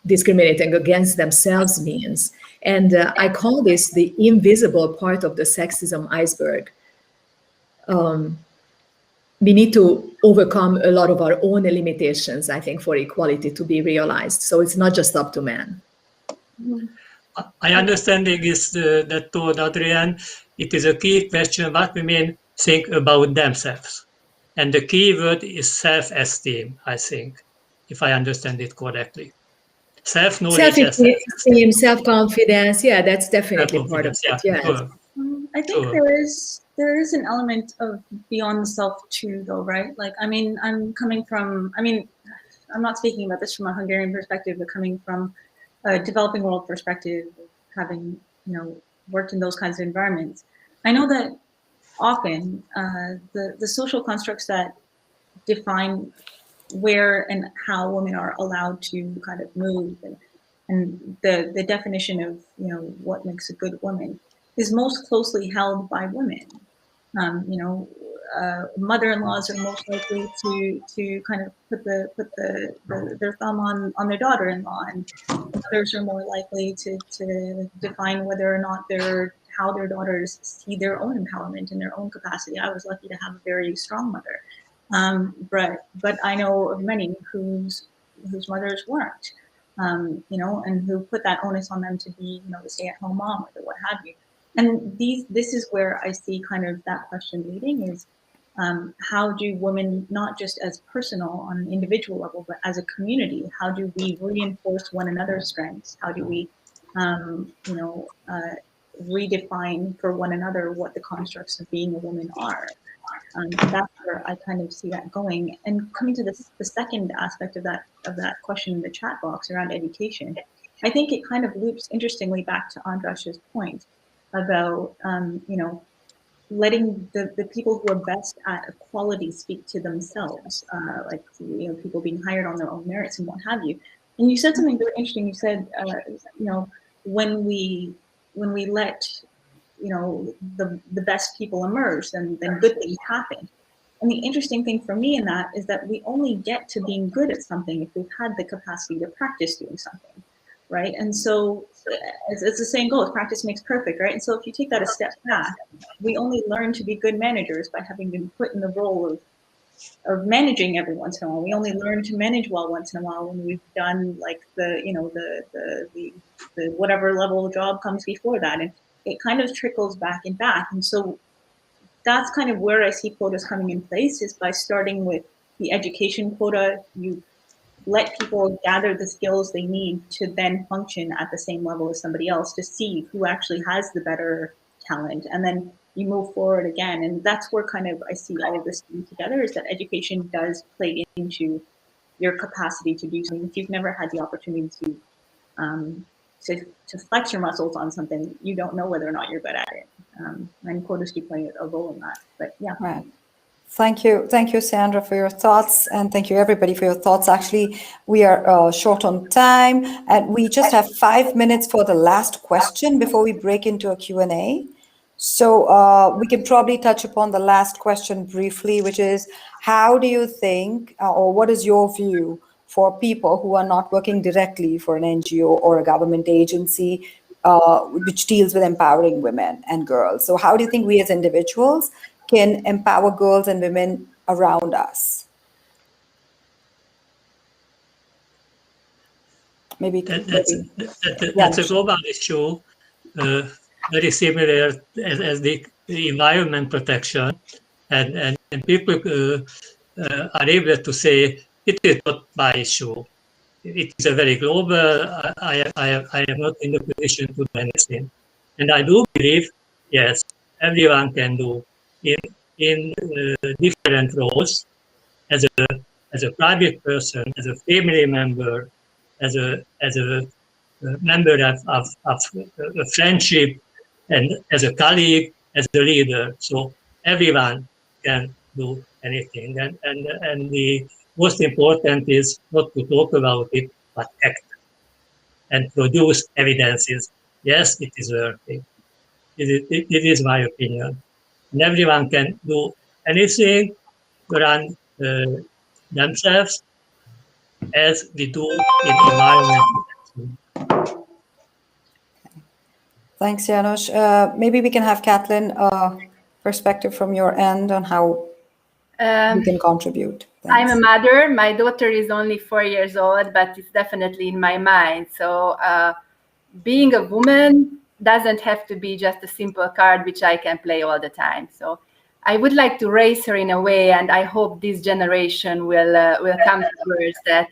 S5: discriminating against themselves means. And I call this the invisible part of the sexism iceberg. We need to overcome a lot of our own limitations, I think, for equality to be realized. So it's not just up to men.
S6: I understanding is that told Adrienne, it is a key question what women think about themselves. And the key word is self-esteem, I think, if I understand it correctly. Self-knowledge,
S5: self-esteem, self-confidence, yeah, that's definitely part of it. Yeah,
S6: sure.
S3: I think there is an element of beyond the self too, though, right? Like, I mean, I'm not speaking about this from a Hungarian perspective, but coming from a developing world perspective, having, worked in those kinds of environments. I know that often the social constructs that define where and how women are allowed to kind of move and the definition of, what makes a good woman is most closely held by women. Mother-in-laws are most likely to kind of put their thumb on their daughter-in-law, and mothers are more likely to define whether or not how their daughters see their own empowerment and their own capacity. I was lucky to have a very strong mother, but I know of many whose mothers weren't, and who put that onus on them to be, the stay-at-home mom or what have you. And this is where I see kind of that question leading is, how do women, not just as personal on an individual level, but as a community, how do we reinforce one another's strengths? How do we, redefine for one another what the constructs of being a woman are? That's where I kind of see that going. And coming to the second aspect of that question in the chat box around education, I think it kind of loops interestingly back to Andras's point about, letting the people who are best at equality speak to themselves, people being hired on their own merits and what have you. And you said something very interesting. You said, when we let the best people emerge, then good things happen. And the interesting thing for me in that is that we only get to being good at something if we've had the capacity to practice doing something, right? And so, as the saying goes, practice makes perfect, right? And so if you take that a step back, we only learn to be good managers by having been put in the role of managing every once in a while. We only learn to manage well once in a while when we've done like the whatever level of job comes before that. And it kind of trickles back and back. And so that's kind of where I see quotas coming in place, is by starting with the education quota. You let people gather the skills they need to then function at the same level as somebody else, to see who actually has the better talent. And then you move forward again. And that's where kind of I see all of this coming together, is that education does play into your capacity to do something. If you've never had the opportunity to flex your muscles on something, you don't know whether or not you're good at it. And quotas do play a role in that. But yeah.
S1: Right. Thank you, Sandra, for your thoughts, and thank you everybody for your thoughts. Actually, we are short on time, and we just have 5 minutes for the last question before we break into a Q&A. So we can probably touch upon the last question briefly, which is, how do you think, or what is your view for people who are not working directly for an NGO or a government agency which deals with empowering women and girls? So how do you think we as individuals can empower girls and women around us? Maybe.
S6: That's a global issue, very similar as the environment protection, and people are able to say it is not my issue. It is a very global. I am not in the position to do anything, and I do believe, yes, everyone can do in different roles, as a private person, as a family member, as a member of a friendship, and as a colleague, as a leader. So everyone can do anything, and the most important is not to talk about it, but act and produce evidences. Yes, it is working. It is my opinion. And everyone can do anything around themselves, as we do in environment.
S1: Thanks, Janusz. Maybe we can have Kathleen perspective from your end on how we can contribute. Thanks.
S2: I'm a mother. My daughter is only 4 years old, but it's definitely in my mind. So being a woman doesn't have to be just a simple card which I can play all the time. So I would like to raise her in a way, and I hope this generation will come to us, that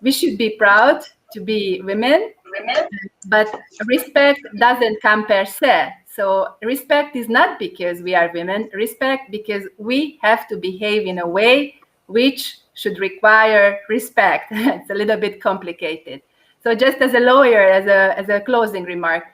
S2: we should be proud to be women, but respect doesn't come per se. So respect is not because we are women, respect because we have to behave in a way which should require respect. It's a little bit complicated. So just as a lawyer, as a closing remark,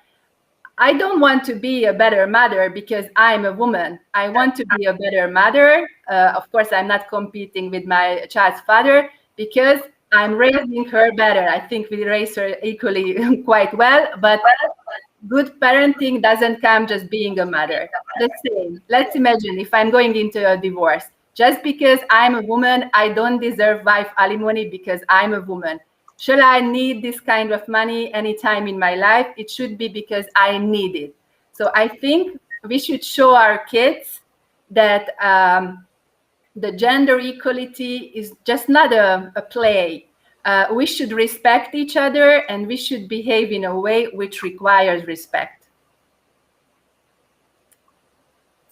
S2: I don't want to be a better mother because I'm a woman. I want to be a better mother. Of course, I'm not competing with my child's father because I'm raising her better. I think we raise her equally quite well, but good parenting doesn't come just being a mother. The same. Let's imagine if I'm going into a divorce. Just because I'm a woman, I don't deserve wife alimony because I'm a woman. Shall I need this kind of money anytime in my life? It should be because I need it. So I think we should show our kids that the gender equality is just not a play. We should respect each other, and we should behave in a way which requires respect.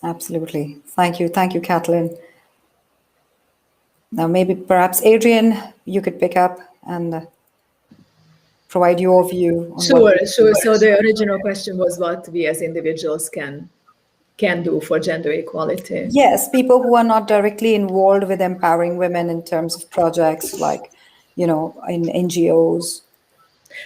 S1: Absolutely. Thank you, Kathleen. Now, maybe perhaps Adrian, you could pick up and provide your view. On
S5: Sure. So the original question was what we as individuals can do for gender equality.
S1: Yes, people who are not directly involved with empowering women in terms of projects like, in NGOs.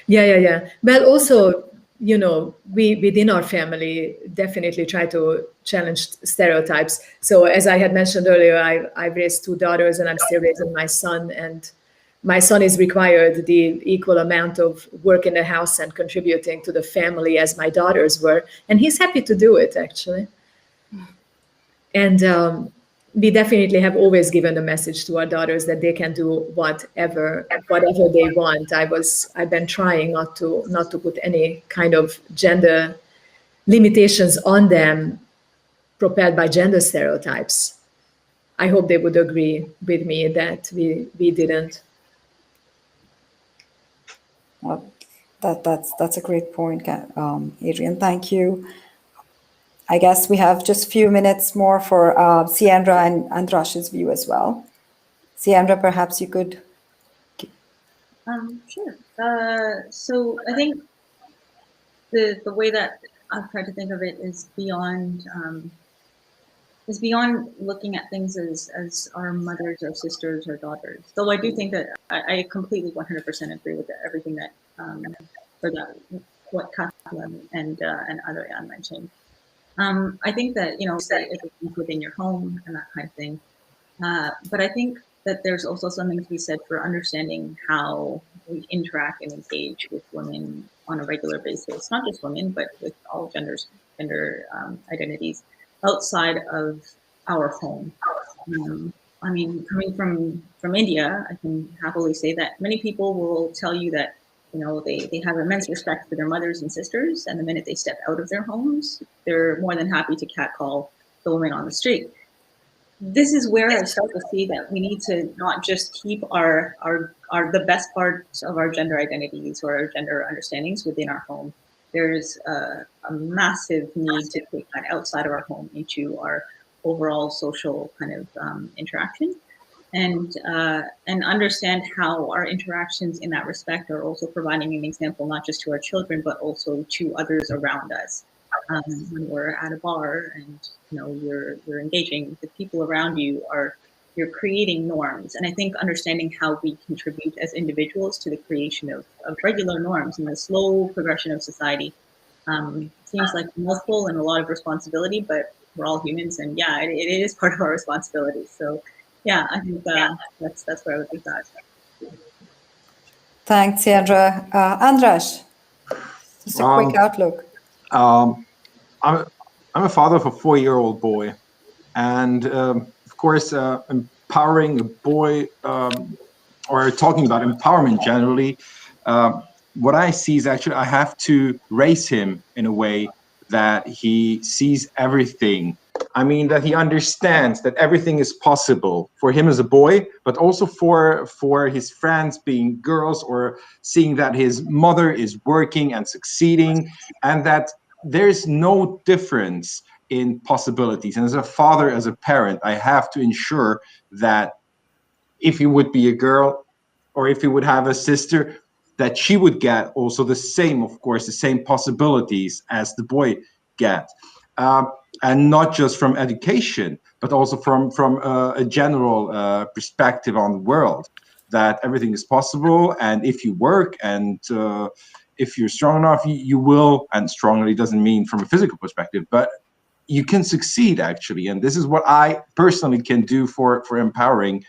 S5: Yeah. Well, also, we within our family definitely try to challenge stereotypes. So as I had mentioned earlier, I've raised 2 daughters and I'm still raising my son, and my son is required the equal amount of work in the house and contributing to the family as my daughters were. And he's happy to do it, actually. And we definitely have always given the message to our daughters that they can do whatever they want. I've been trying not to put any kind of gender limitations on them propelled by gender stereotypes. I hope they would agree with me that we didn't.
S1: Well, that's a great point, Adrian. Thank you. I guess we have just a few minutes more for Siandra and Andrash's view as well. Siandra, perhaps you could.
S3: Sure. So I think the way that I've tried to think of it is beyond looking at things as our mothers, our sisters, our daughters. Though I do think that I completely 100% agree with everything that what Kathleen and Adrian mentioned. I think that, that it's within your home and that kind of thing. But I think that there's also something to be said for understanding how we interact and engage with women on a regular basis, not just women, but with all gender identities outside of our home. I mean, coming from India, I can happily say that many people will tell you that, you know, they have immense respect for their mothers and sisters, and the minute they step out of their homes, they're more than happy to catcall the women on the street. This is where I start to see that we need to not just keep the best parts of our gender identities or our gender understandings within our home. There's a massive need to take that outside of our home into our overall social kind of interaction, and understand how our interactions in that respect are also providing an example not just to our children but also to others around us. When we're at a bar and you're engaging with the people around you, you're creating norms. And I think understanding how we contribute as individuals to the creation of regular norms and the slow progression of society seems like multiple and a lot of responsibility, but we're all humans, and yeah, it is part of our responsibility. So yeah, I think that's where I would leave that.
S1: Thanks, Sandra. Andras, just a quick outlook.
S4: I'm a father of a 4-year-old boy, and of course, empowering a boy, or talking about empowerment generally, what I see is actually I have to raise him in a way that he sees everything. I mean, that he understands that everything is possible for him as a boy, but also for his friends being girls, or seeing that his mother is working and succeeding, and that there's no difference in possibilities. And as a father, as a parent, I have to ensure that if he would be a girl, or if he would have a sister, that she would get also the same, of course, the same possibilities as the boy get. And not just from education, but also from a general perspective on the world, that everything is possible. And if you work and if you're strong enough, you will, and strongly doesn't mean from a physical perspective, but you can succeed actually. And this is what I personally can do for empowering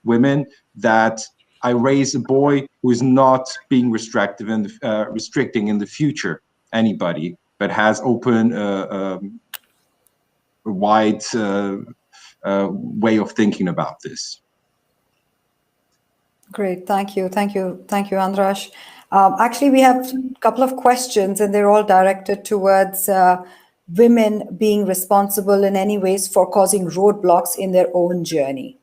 S4: women, that I raise a boy who is not being restrictive and restricting in the future anybody, but has open, wide way of thinking about this.
S1: Great, thank you, Andras. Actually, we have a couple of questions, and they're all directed towards women being responsible in any ways for causing roadblocks in their own journey.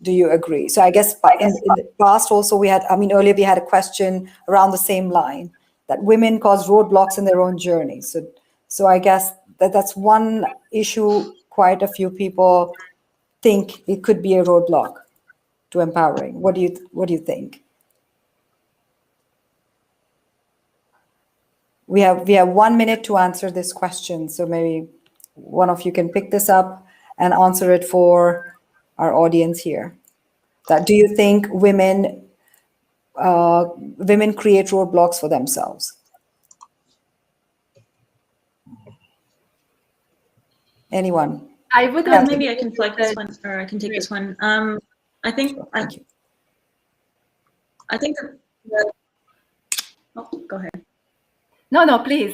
S1: Do you agree? So I guess in the past also earlier we had a question around the same line, that women cause roadblocks in their own journey. So I guess that's one issue quite a few people think it could be a roadblock to empowering. What do you think? We have 1 minute to answer this question, so maybe one of you can pick this up and answer it for our audience here. Do you think women create roadblocks for themselves? Anyone?
S2: I would
S3: maybe I can flag this one, or I can take this one. I think that oh, go ahead.
S2: No, please.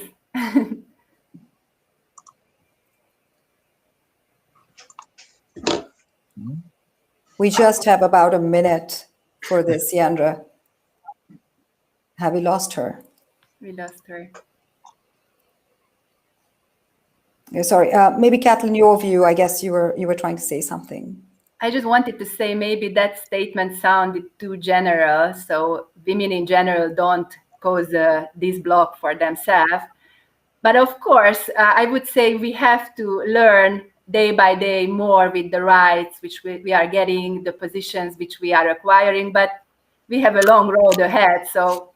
S1: We just have about a minute for this, Sandra. Have we lost her?
S2: We lost her.
S1: Yeah, sorry. Maybe Kathleen, your view. I guess you were trying to say something.
S2: I just wanted to say maybe that statement sounded too general. So women in general don't cause this block for themselves. But of course, I would say we have to learn day by day more with the rights which we are getting, the positions which we are acquiring, but we have a long road ahead. So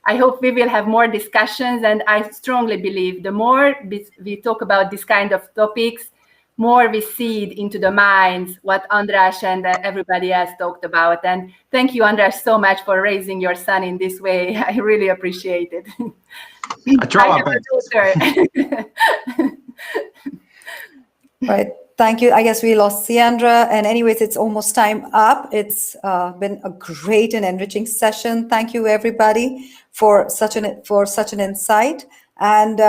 S2: I hope we will have more discussions, and I strongly believe the more we talk about this kind of topics, more we seed into the minds what Andras and everybody else talked about. And thank you, Andras, so much for raising your son in this way. I really appreciate it.
S4: I try my best.
S1: Right. Thank you. I guess we lost Siandra. And anyways, it's almost time up. It's been a great and enriching session. Thank you, everybody, for such an insight. And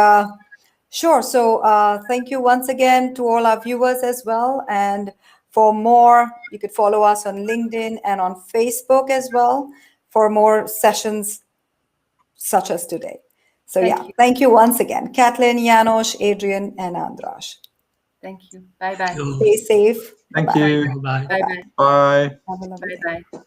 S1: sure. So thank you once again to all our viewers as well. And for more, you could follow us on LinkedIn and on Facebook as well for more sessions such as today. So thank you once again, Kathleen, Janos, Adrian, and Andras.
S2: Thank you. Bye-bye.
S1: Stay safe.
S4: Thank
S1: Bye-bye.
S4: you.
S6: Bye.
S2: Bye-bye.
S4: Bye.
S1: Have a lovely day.
S2: Bye-bye.